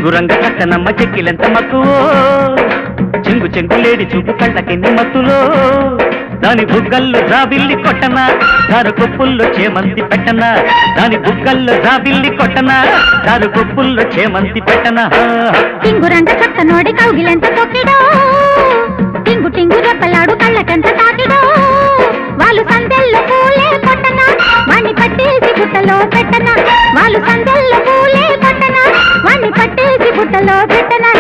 టింగురంగ కట్టనమ్మ చెక్కిలెంత మక్కువో చెంగు చెంగులేడి చూపు కళ్ళకెన్ని మత్తులో దాని బుగ్గల్లో జాబిల్లి కొట్టనా దారు కొప్పుల్లో చేమంతి పెట్టనా దాని బుగ్గల్లో జాబిల్లి కొట్టనా దారు కొప్పుల్లో చేమంతి పెట్టనా టింగురంగ కట్ట నోడి కౌగిలెంత తొక్కిడో టింగు టింగు రెప్పలాడు కళ్ళకెంత తాకిడో వాళ్ళు సందెల్లో పూలే కొట్టనా వాణ్ణి పట్టేసి బుట్టలో పెట్టనా వాళ్ళు సందెల్లో పూలే కొట్టనా వాణ్ణి పట్టేసి బుట్టలో పెట్టనా